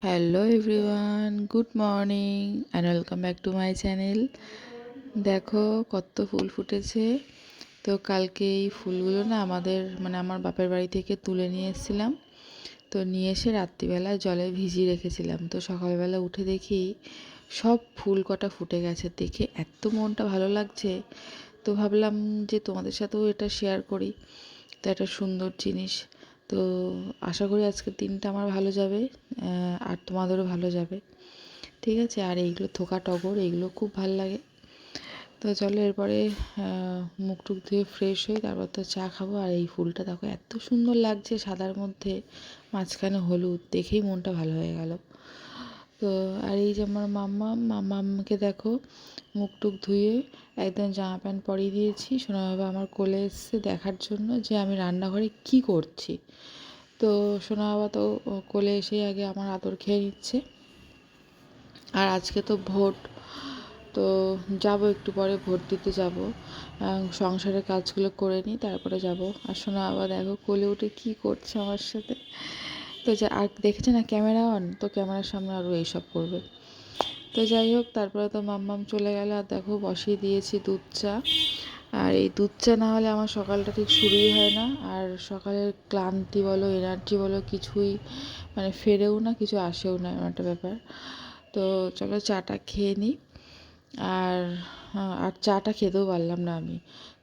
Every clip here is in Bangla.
Hello everyone, good morning and welcome back to my channel. দেখো কত ফুল ফুটেছে। তো কালকে এই ফুলগুলো না আমার বাপের বাড়ি থেকে তুলে নিয়ে এসেছিলাম। তো নিয়ে এসে রাত্রিবেলায় জলে ভিজিয়ে রেখেছিলাম। তো সকালবেলা উঠে দেখি সব ফুল কটা ফুটে গেছে। দেখে এত মনটা ভালো লাগছে। তো ভাবলাম যে তোমাদের সাথেও এটা শেয়ার করি। তো একটা সুন্দর জিনিস। তো আশা করি আজকের দিনটা আমার ভালো যাবে, আর তোমাদেরও ভালো যাবে। ঠিক আছে। আর এইগুলো থোকা টগর, এইগুলো খুব ভালো লাগে। তো চলো এরপরে মুখ টুক ধুয়ে ফ্রেশ হই, তারপর তো চা খাবো। আর এই ফুলটা দেখো এত সুন্দর লাগছে, সাদার মধ্যে মাঝখানে হলুদ, দেখেই মনটা ভালো হয়ে গেল। তো আর এই যে আমার মাম্মাকে দেখো মুখ টুক ধুয়ে একদম জামা প্যান্ট পরিয়ে দিয়েছি। সোনা বাবা আমার কোলে এসছে দেখার জন্য যে আমি রান্নাঘরে কি করছি। তো সোনা বাবা তো কোলে এসেই আগে আমার আদর খেয়ে নিচ্ছে। আর আজকে তো ভোট, তো যাব একটু পরে ভোট দিতে যাব। সংসারের কাজগুলো করে নিই, তারপরে যাব। আর সোনা বাবা দেখো কোলে উঠে কি করছে আমার সাথে। তো যা আর দেখেছে না ক্যামেরা অন, তো ক্যামেরার সামনে আরও এইসব করবে। তো যাই হোক, তারপরে তো মাম্মাম চলে গেল। আর দেখো বসিয়ে দিয়েছি দুধ চা। আর এই দুধ চা না হলে আমার সকালটা ঠিক শুরুই হয় না। আর সকালের ক্লান্তি বলো, এনার্জি বলো, কিছুই ফেরেও না, কিছু আসেও না, এমন একটা ব্যাপার। তো চলো চাটা খেয়ে নিই। আর আর চাটা খেতেও পারলাম না আমি।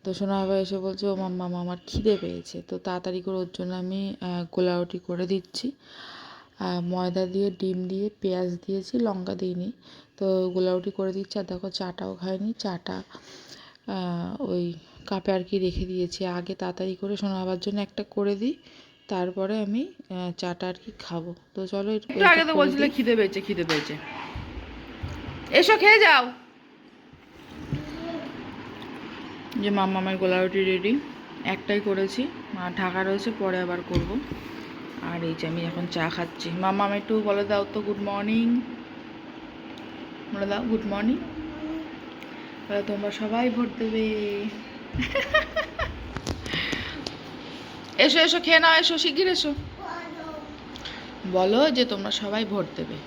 তো সোনা বাবা এসে বলছে, ও মাম্মা আমার খিদে পেয়েছে। তো তাড়াতাড়ি করে ওর জন্য আমি গোলা রুটি করে দিচ্ছি। ময়দা দিয়ে, ডিম দিয়ে, পেঁয়াজ দিয়েছি, লঙ্কা দিইনি। তো গোলা রুটি করে দিচ্ছি। আর দেখো চাটাও খাইনি, চাটা ওই কাপে আর কি রেখে দিয়েছি। আগে তাড়াতাড়ি করে সোনা বাবার জন্য একটা করে দিই, তারপরে আমি চাটা আর কি খাবো। তো চলো একটু আগে তো বলছিলে খিদে পেয়েছে, খিদে পেয়েছে, এসো খেয়ে যাও। যে মাম্মামের গোলা রুটি রেডি, একটাই করেছি, ঢাকা রয়েছে, পরে আবার করব। আর এই যে আমি এখন চা খাচ্ছি। মাম্মাম একটু বলে দাও তো গুড মর্নিং, বলে দাও গুড মর্নিং। বলে তোমরা সবাই ভোট দেবে। এসো এসো খেয়ে নাও, এসো শিগগির এসো। বলো যে তোমরা সবাই ভোট দেবে।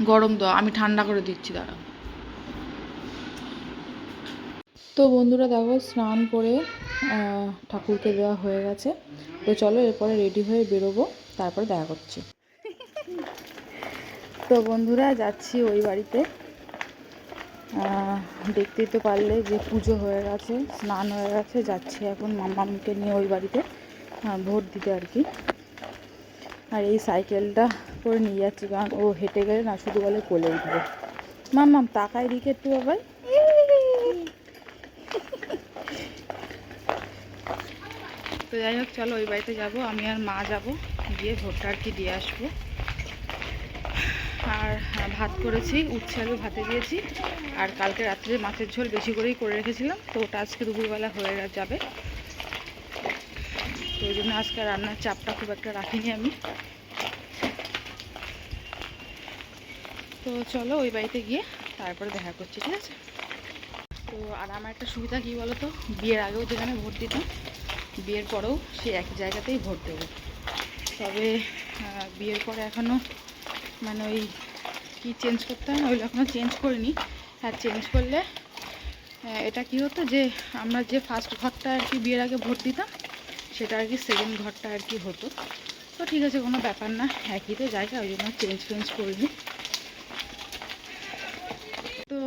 গরম দাও, আমি ঠান্ডা করে দিচ্ছি, দাঁড়াও। তো বন্ধুরা দেখো স্নান করে ঠাকুরকে দেওয়া হয়ে গেছে। তো চলো এরপরে রেডি হয়ে বেরোবো, তারপরে দেখা করছি। তো বন্ধুরা যাচ্ছি ওই বাড়িতে। দেখতেই তো পারলে যে পুজো হয়ে গেছে, স্নান হয়ে গেছে। যাচ্ছি এখন মাম্মামকে নিয়ে ওই বাড়িতে ভোট দিতে আর কি। আর এই সাইকেলটা করে নিয়ে যাচ্ছি, কারণ ও হেঁটে গেলে না শুধু বলে কোলে উঠবে। মাম্মাম তাকায় দিকে একটু বাবাই। তো যাই হোক চলো ওই বাড়িতে যাবো, আমি আর মা যাব, গিয়ে ভোটটা আর কি দিয়ে আসবো। আর ভাত করেছি, উচ্ছে আলু ভাতে দিয়েছি। আর কালকে রাত্রে মাছের ঝোল বেশি করেই করে রেখেছিলাম, তো ওটা আজকে দুপুরবেলা হয়ে যাবে। তো ওই জন্য আজকে রান্নার চাপটা খুব একটা রাখিনি আমি। তো চলো ওই বাড়িতে গিয়ে তারপরে দেখা করছি, ঠিক আছে। তো আর আমার একটা সুবিধা কী বলো তো, বিয়ের আগেও যেখানে ভোট দিতাম, বিয়ের পরেও সে একই জায়গাতেই ভোট দেবো। তবে বিয়ের পরে এখনও ওই কি চেঞ্জ করতে হয় না, ওইগুলো এখনও চেঞ্জ করিনি। আর চেঞ্জ করলে এটা কি হতো যে আমরা যে ফার্স্ট ঘরটা আর কি বিয়ের আগে ভোট দিতাম, সেটা আর কি সেকেন্ড ঘরটা আর কি হতো। তো ঠিক আছে, কোনো ব্যাপার না, একই তো জায়গা, ওই জন্য চেঞ্জ করিনি। তো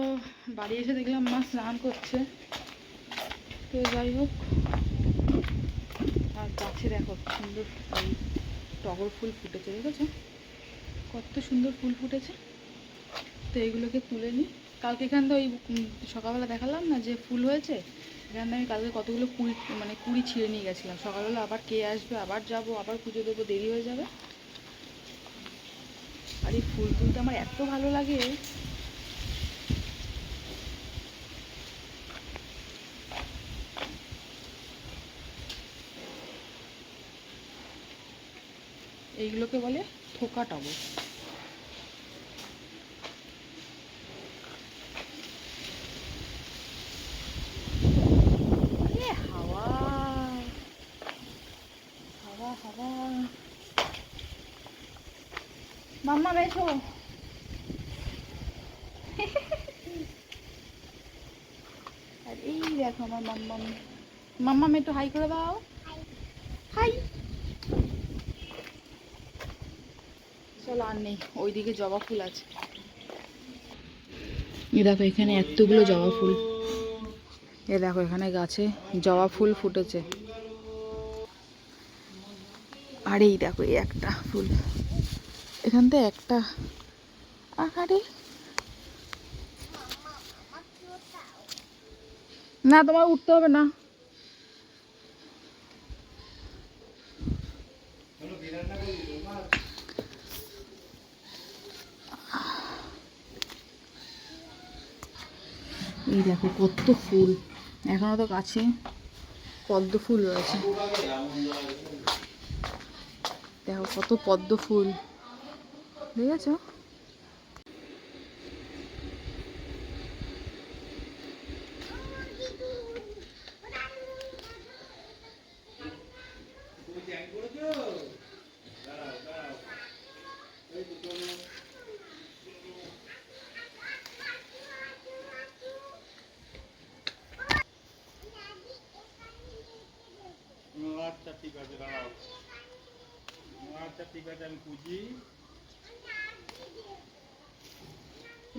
বাড়ি এসে দেখলাম মা স্নান করছে। তো যাই হোক, আর গাছে দেখো সুন্দর এই টগর ফুল ফুটেছে, দেখেছো কত সুন্দর ফুল ফুটেছে। তো এইগুলোকে তুলে নিই। কালকে এখান থেকে ওই সকালবেলা দেখালাম না যে ফুল হয়েছে, এখান থেকে আমি কালকে কতগুলো কুড়ি ছিঁড়ে নিয়ে গেছিলাম। সকালবেলা আবার কে আসবে, আবার যাব, আবার পুজো দেবো, দেরি হয়ে যাবে। আর এই ফুল তুলতে আমার এত ভালো লাগে। এইগুলোকে বলে থোকা টগর। হাওয়া হাওয়া হাওয়া। মাম্মা এসো। আর এই দেখো আমার মাম্মাম। মাম্মাম একটু হাই করে দাও। হাই। চলো আর নেই, ওইদিকে জবা ফুল আছে। এ দেখো এখানে এতগুলো জবা ফুল। এ দেখো এখানে গাছে জবা ফুল ফুটেছে। আর এই দেখো এই একটা ফুল, এখান থেকে একটা। আরে না, তোমার উঠতে হবে না। এই দেখো কত ফুল, এখনো তো গাছে পদ্ম ফুল রয়েছে। দেখো কত পদ্ম ফুল, দেখেছো? আচ্ছা ঠিক আছে, দাঁড়াও। আচ্ছা ঠিক আছে, আমি খুঁজি।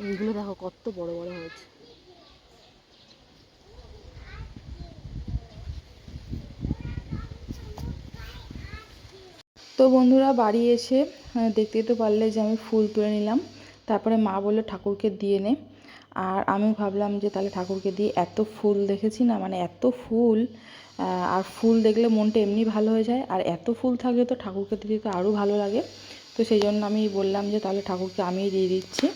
এইগুলো দেখো কত বড় বড় হয়েছে। তো বন্ধুরা বাড়ি এসে দেখতেই তো পারলে যে আমি ফুল তুলে নিলাম। তারপরে মা বললো ঠাকুরকে দিয়ে নে। আর আমি ভাবলাম যে তাহলে ঠাকুরকে দিয়ে, এত ফুল দেখেছি না, মানে এত ফুল। আর ফুল দেখলে মনটা এমনি ভালো হয়ে যায়, আর এত ফুল থাকলে তো ঠাকুরকে দিতে তো আরও ভালো লাগে। তো সেই জন্য আমি বললাম যে তাহলে ঠাকুরকে আমিই দিয়ে দিচ্ছি।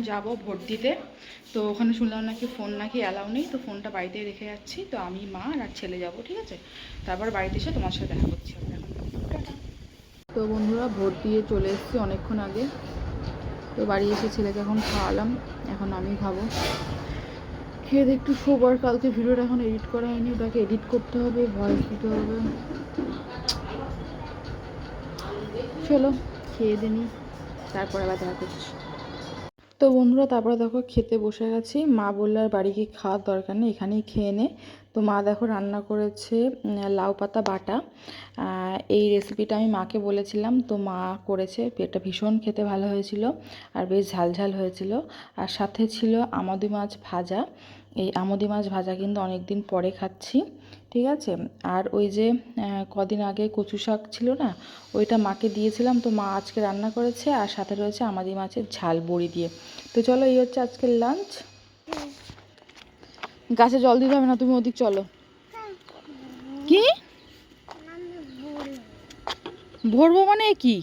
যাব ভোট দিতে। তো ওখানে শুনলাম নাকি ফোন নাকি অ্যালাউ নেই, তো ফোনটা বাড়িতেই রেখে যাচ্ছি। তো আমি, মা আর ছেলে যাব, ঠিক আছে? তারপর বাড়িতে এসে তোমার সাথে দেখা করছি। তো বন্ধুরা ভোট দিয়ে চলে এসেছি অনেকক্ষণ আগে। তো বাড়ি এসে ছেলেকে এখন খাওয়ালাম, এখন আমি খাবো। খেয়ে একটু শোবার। কালকে ভিডিওটা এখন এডিট করা হয়নি, ওটাকে এডিট করতে হবে, ভয়েস দিতে হবে। চলো খেয়ে দিনি, তারপরে আবার দেখা করছি। তো বন্ধুরা তারপরে দেখো খেতে বসে গেছি। মা বললো আর বাড়ি গিয়ে খাওয়ার দরকার নেই, এখানেই খেয়ে নে। তো মা দেখো রান্না করেছে লাউ পাতা বাটা। এই রেসিপিটা আমি মাকে বলেছিলাম, তো মা করেছে। এটা ভীষণ খেতে ভালো হয়েছিল, আর বেশ ঝালঝাল হয়েছিল। আর সাথে ছিল আমোদি মাছ ভাজা। এই আমোদি মাছ ভাজা কিন্তু অনেক দিন পরে খাচ্ছি, ঠিক আছে? আর ওই যে কদিন আগে কচু শাক ছিল না, ওইটা মাকে দিয়েছিলাম। তো মা আজকে রান্না করেছে, আর সাথে রয়েছে আমাদি মাছের ঝাল বড়ি দিয়ে। তো চলো এই হচ্ছে আজকের লাঞ্চ। গাছে জল দিতে হবে না, তুমি ওদিক চলো। কি ভরবো মানে কি?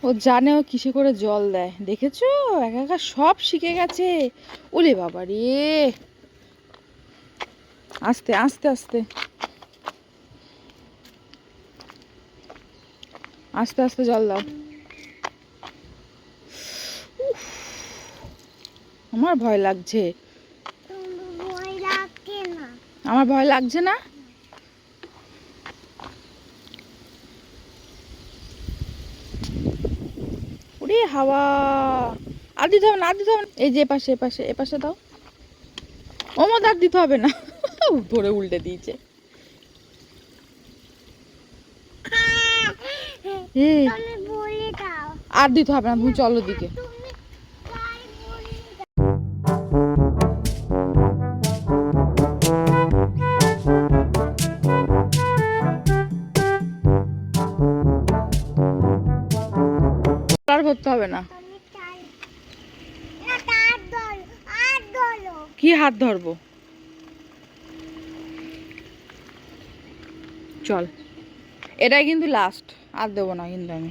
ও জানে ও কিসে করে জল দেয়, দেখেছো? একা একা সব শিখে গেছে। ওলে বাবা রে, আস্তে আস্তে আস্তে আস্তে আস্তে জল দাও। আমার ভয় লাগছে। আমার ভয় লাগছে না। ওরে হাওয়া, আর দিতে হবে না, আর দিতে হবে না। এই যে এপাশে এপাশে এপাশে দাও। ওমদ আর দিতে হবে না। ধরে উল্টে দিয়েছে। আর দিতে হবে না, তুমি চলো দিকে। আর করতে হবে না। কি হাত ধরবো? চল, এটাই কিন্তু লাস্ট, আর দেবো না কিন্তু আমি।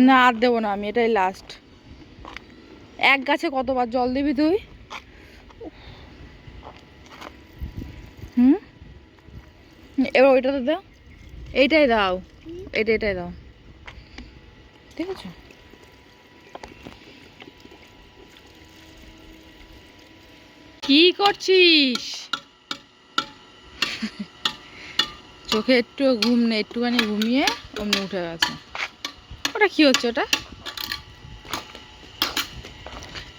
না আর দেবো না আমি, এটাই লাস্ট। এক গাছে কতবার জল দিবি তুই? হুম, এবার ওইটাতে দাও, এইটাই দাও, এটাই দাও, ঠিক আছে? কি করছিস? চোখে একটু ঘুম নেই, একটুখানি ঘুমিয়ে অমনি উঠে গেছে। ওটা কি হচ্ছে? ওটা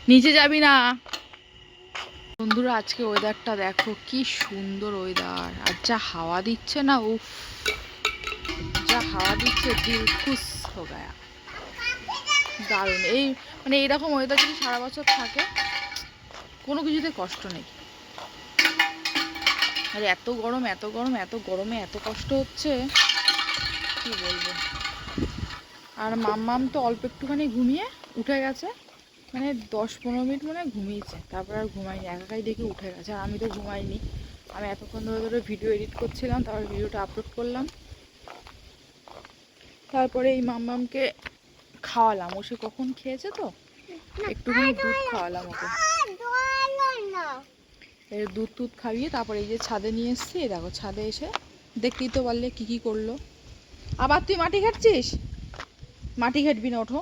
নিচে যাবি না। বন্ধুরা, আজকে ওয়েদারটা দেখো কি সুন্দর ওয়েদার, আর যা হাওয়া দিচ্ছে না, উফ, যা হাওয়া দিচ্ছে, দিল খুশ হো গায়া। দারুণ। এই মানে এইরকম ওয়েদার যদি সারা বছর থাকে, কোনো কিছুতে কষ্ট নেই। আর এত গরম এত গরম, এত গরমে এত কষ্ট হচ্ছে, কি বলবো। আর মাম্মাম তো অল্প একটুখানি ঘুমিয়ে উঠে গেছে, মানে 10-15 মিনিট মনে হয় ঘুমিয়েছে, তারপর আর ঘুমাইনি, একাই দেখে উঠে গেছে। আর আমি তো ঘুমাইনি, আমি এতক্ষণ ধরে ধরে ভিডিও এডিট করছিলাম, তারপর ভিডিওটা আপলোড করলাম। তারপরে এই মাম্মামকে খাওয়ালাম, ও সে কখন খেয়েছে তো, একটুখানি দুধ খাওয়ালাম ওকে। এই দুধ টুধ খাইয়ে তারপরে এই যে ছাদে নিয়ে এসছি। দেখো ছাদে এসে দেখতেই তো পারলে কি কি করলো। আবার তুই মাটি ঘাটছিস? মাটি ঘাটবি না, ওঠো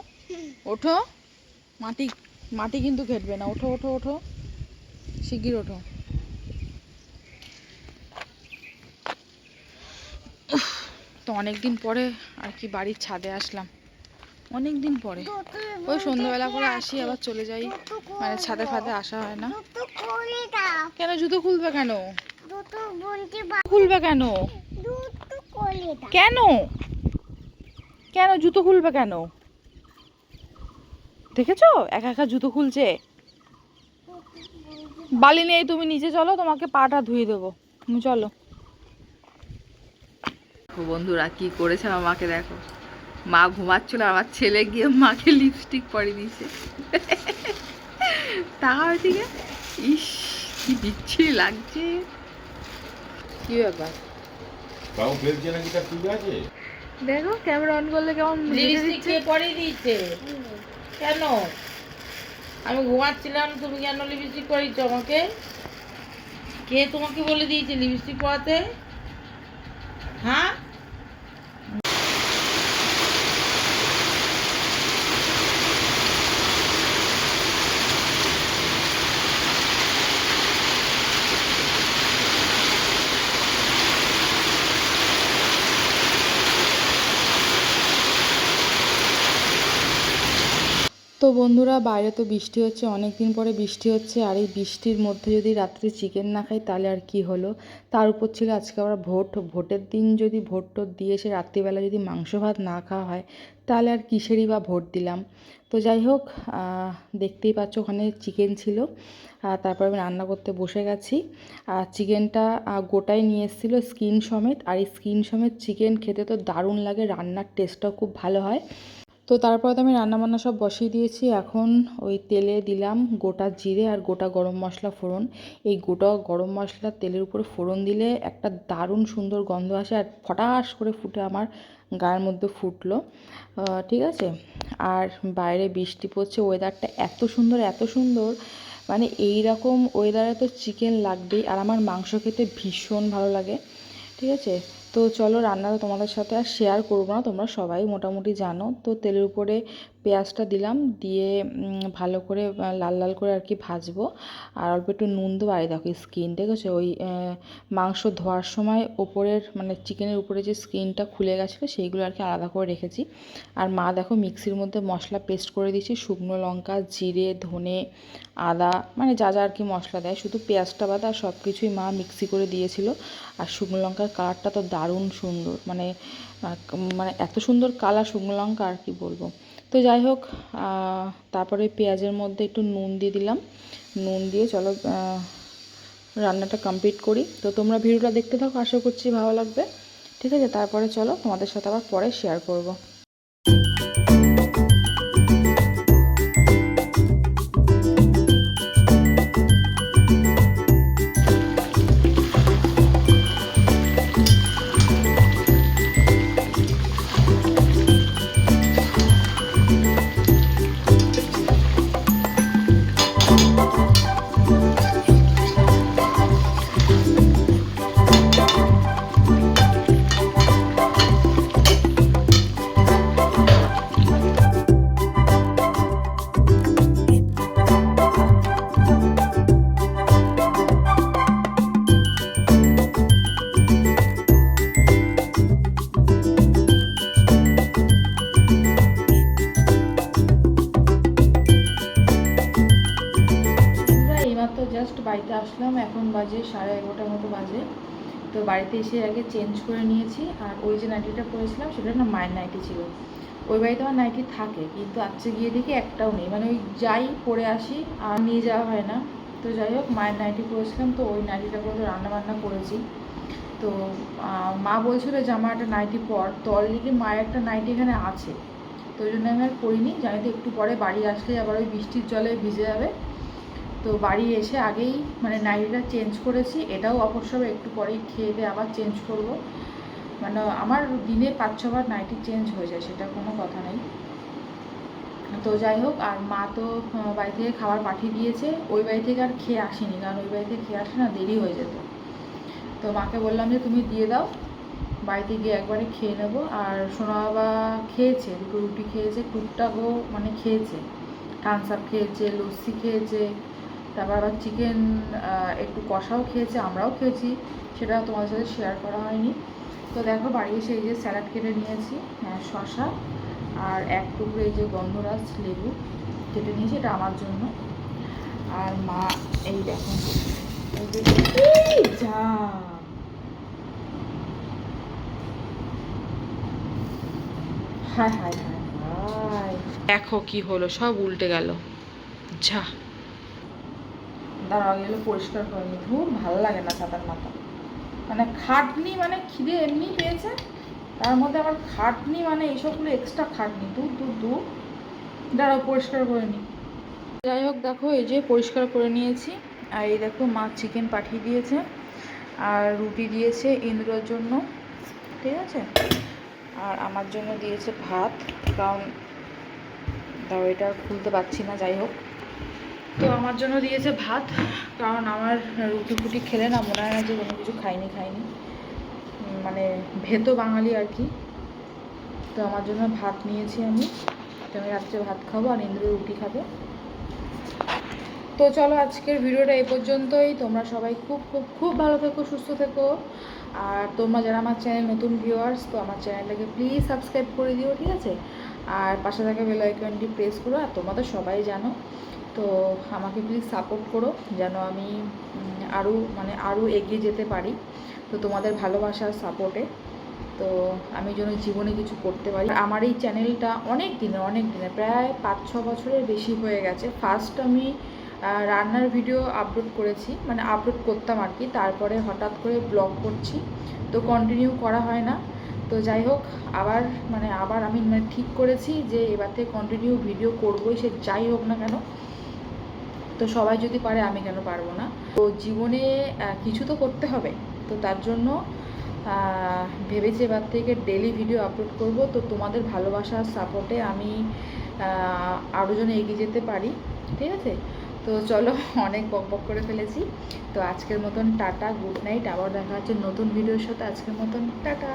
ওঠো। মাটি মাটি কিন্তু ঘেটবে না, ওঠো ওঠো ওঠো, শিগগির ওঠো। তো অনেকদিন পরে আর কি বাড়ির ছাদে আসলাম, অনেক দিন পরে। ওই সন্ধ্যাবেলা করে আসি, আবার চলে যাই, মানে ছাদে ফাদে আসা হয় না। কেন জুতো খুলবে? কেন খুলবে? কেন কেন কেন জুতো খুলবে কেন? দেখেছো একা একা জুতো খুলছে। বালি নেই, তুমি নিচে চলো, তোমাকে পাটা ধুয়ে দেবো, তুমি চলো। বন্ধুরা কি করেছে আমার মাকে দেখো, মা ঘুমাচ্ছিল, আমার ছেলে গিয়ে মাকে লিপস্টিক পরিয়ে দিয়েছে। তার দিকে ইস কি বিচ্ছিরি লাগছে। কি ব্যাপার? তাও ফেলছে নাকি, তার ঠিক আছে? দেখো ক্যামেরা অন করলে কেমন লিপস্টিক কে পরিয়ে দিয়েছে? কেন? আমি ঘুমাচ্ছিলাম, তুমি কেন লিপস্টিক পরিয়েছো আমাকে? কে তোমাকে বলে দিয়েছে লিপস্টিক পরাতে? হ্যাঁ, তো বন্ধুরা, বাইরে তো বৃষ্টি হচ্ছে, অনেক দিন পরে বৃষ্টি হচ্ছে, আর এই বৃষ্টির মধ্যে যদি রাত্রে চিকেন না খাই তাহলে আর কি হলো। তার উপর ছিল আজকে আবার ভোটের দিন, যদি ভোট টোট দিয়ে এসে রাত্রিবেলা যদি মাংস ভাত না খাওয়া হয় তাহলে আর কিসেরই বা ভোট দিলাম। তো যাই হোক, দেখতেই পাচ্ছ ওখানে চিকেন ছিল, তারপর আমি রান্না করতে বসে গেছি। আর চিকেনটা গোটাই নিয়ে এসেছিলো স্কিন সমেত, আর এই স্কিন সমেত চিকেন খেতে তো দারুণ লাগে, রান্নার টেস্টটাও খুব ভালো হয়। তো তারপরে তো আমি রান্নাবান্না সব বসিয়ে দিয়েছি। এখন ওই তেলে দিলাম গোটা জিরে আর গোটা গরম মশলা ফোড়ন। এই গোটা গরম মশলা তেলের উপরে ফোড়ন দিলে একটা দারুণ সুন্দর গন্ধ আসে, আর ফটাস করে ফুটে আমার গায়ের মধ্যে ফুটলো। ঠিক আছে। আর বাইরে বৃষ্টি পড়ছে, ওয়েদারটা এত সুন্দর এত সুন্দর, মানে এই রকম ওয়েদারে তো চিকেন লাগবেই, আর আমার মাংস খেতে ভীষণ ভালো লাগে, ঠিক আছে। তো চলো, রান্নাটা তোমাদের সাথে আর শেয়ার করবো না, তোমরা সবাই মোটামুটি জানো। তো তেলের উপরে পেঁয়াজটা দিলাম, দিয়ে ভালো করে লাল লাল করে আর কি ভাজবো। আর অল্প একটু নুন দেবো। আর দেখো স্কিন, ঠিক আছে, ওই মাংস ধোয়ার সময় ওপরের মানে চিকেনের উপরে যে স্কিনটা খুলে গেছিলো সেইগুলো আর কি আলাদা করে রেখেছি। আর মা দেখো মিক্সির মধ্যে মশলা পেস্ট করে দিয়েছি, শুকনো লঙ্কা, জিরে, ধনে, আদা, মানে যা যা আর কি মশলা দেয়, শুধু পেঁয়াজটা বাদা সব কিছুই মা মিক্সি করে দিয়েছিল। আর শুকনো লঙ্কার কালারটা তো দারুণ সুন্দর, মানে মানে এত সুন্দর কালার শুকনো লঙ্কা, আর কি বলবো। তো যাই হোক, তারপরে পেঁয়াজের মধ্যে একটু নুন দিয়ে দিলাম। নুন দিয়ে চলো রান্নাটা কমপ্লিট করি। তো তোমরা ভিডিওটা দেখতে থাকো, আশা করছি ভালো লাগবে, ঠিক আছে। তারপরে চলো তোমাদের সাথে আবার পরে শেয়ার করব। জাস্ট বাড়িতে আসলাম, এখন বাজে 11:30 মতো বাজে। তো বাড়িতে এসে আগে চেঞ্জ করে নিয়েছি। আর ওই যে নাইটিটা পরেছিলাম সেটা না মায়ের নাইটি ছিল। ওই বাড়িতে আমার নাইটি থাকে, কিন্তু আজকে গিয়ে দেখি একটাও নেই, মানে ওই যাই পরে আসি আর নিয়ে যাওয়া হয় না। তো যাই হোক, মায়ের নাইটি পরেছিলাম, তো ওই নাইটিটা করে তো রান্নাবান্না করেছি। তো মা বলছিল যে আমার একটা নাইটি পর, তো অলরেডি মায়ের একটা নাইটি এখানে আছে, তো ওই জন্য আমি আর পরিনি। জানি তো একটু পরে বাড়ি আসলে আবার ওই বৃষ্টির জলে ভিজে যাবে। তো বাড়ি এসে আগেই মানে নাইটিটা চেঞ্জ করেছি, এটাও অবশ্য একটু পরেই খেয়ে দিয়ে আবার চেঞ্জ করব। মানে আমার দিনে 5-6 বার নাইটি চেঞ্জ হয়ে যায়, সেটা কোনো কথা নেই। তো যাই হোক, আর মা তো বাড়ি থেকে খাবার পাঠিয়ে দিয়েছে। ওই বাড়ি থেকে আর খেয়ে আসিনি, কারণ ওই বাড়ি থেকে খেয়ে আসলে না দেরি হয়ে যেত। তো মাকে বললাম যে তুমি দিয়ে দাও, বাড়িতে গিয়ে একবারে খেয়ে নেবো। আর সোনা বাবা খেয়েছে, 2টো রুটি খেয়েছে, টুকটাকও মানে খেয়েছে, থামস আপ খেয়েছে, লস্যি খেয়েছে, তারপর আবার চিকেন একটু কষাও খেয়েছে, আমরাও খেয়েছি, সেটা তোমাদের সাথে শেয়ার করা হয়নি। তো দেখো বাড়ি এসে এই যে স্যালাড কেটে নিয়েছি, শসা আর 1 টুকরো এই যে গন্ধরাজ লেবু কেটে নিয়েছি, এটা আমার জন্য। আর মা এই দেখো যা হায় হায় হায় হায়, দেখো কি হলো, সব উল্টে গেল। যা দাঁড়া গেলে পরিষ্কার করে নি, খুব ভালো লাগে না ছাতার মাথা, মানে খাটনি, মানে খিদে এমনি পেয়েছে, তার মধ্যে আবার খাটনি, মানে এইসবগুলো এক্সট্রা খাটনি, দূর দাঁড়াও পরিষ্কার করে নি। যাই হোক দেখো, এই যে পরিষ্কার করে নিয়েছি। আর এই দেখো মা চিকেন পাঠিয়ে দিয়েছে, আর রুটি দিয়েছে ইন্দ্রর জন্য, ঠিক আছে। আর আমার জন্য দিয়েছে ভাত, কারণ দাও এটা খুলতে পারছি না, যাই হোক। তো আমার জন্য দিয়েছে ভাত, কারণ আমার রুটি ফুটি খেলে না মনে হয় না যে কোনো কিছু খাইনি, মানে ভেতো বাঙালি আর কি। তো আমার জন্য ভাত নিয়েছি আমি, তো আমি রাত্রে ভাত খাবো, আর ইন্দ্র রুটি খাবে। তো চলো আজকের ভিডিওটা এই পর্যন্তই। তোমরা সবাই খুব খুব খুব ভালো থেকো, সুস্থ থেকো। আর তোমরা যারা আমার চ্যানেল নতুন ভিউয়ার্স, তো আমার চ্যানেলটাকে প্লিজ সাবস্ক্রাইব করে দিও, ঠিক আছে। আর পাশে থাকা বেল আইকনটি প্রেস করো। আর তোমরা তো সবাই জানো, তো আমাকে প্লিজ সাপোর্ট করো, যেন আমি আরও এগিয়ে যেতে পারি। তো তোমাদের ভালোবাসার সাপোর্টে তো আমি যেন জীবনে কিছু করতে পারি। আমার এই চ্যানেলটা অনেক দিনে প্রায় 5-6 বছরের বেশি হয়ে গেছে। ফার্স্ট আমি রান্নার ভিডিও আপলোড করেছি, মানে আপলোড করতাম আর কি, তারপরে হঠাৎ করে ব্লগ করছি, তো কন্টিনিউ করা হয় না। তো যাই হোক, আবার আমি ঠিক করেছি যে এবার থেকে কন্টিনিউ ভিডিও করবোই, সে যাই হোক না কেন। তো সবাই যদি পারে, আমি কেন পারবো না। তো জীবনে কিছু তো করতে হবে, তো তার জন্য ভেবেছি এবার থেকে ডেলি ভিডিও আপলোড করব। তো তোমাদের ভালোবাসার সাপোর্টে আমি আরও যেন এগিয়ে যেতে পারি, ঠিক আছে। তো চলো, অনেক বক বক করে ফেলেছি। তো আজকের মতন টাটা, গুড নাইট। আবার দেখা হচ্ছে নতুন ভিডিওর সাথে। আজকের মতন টাটা।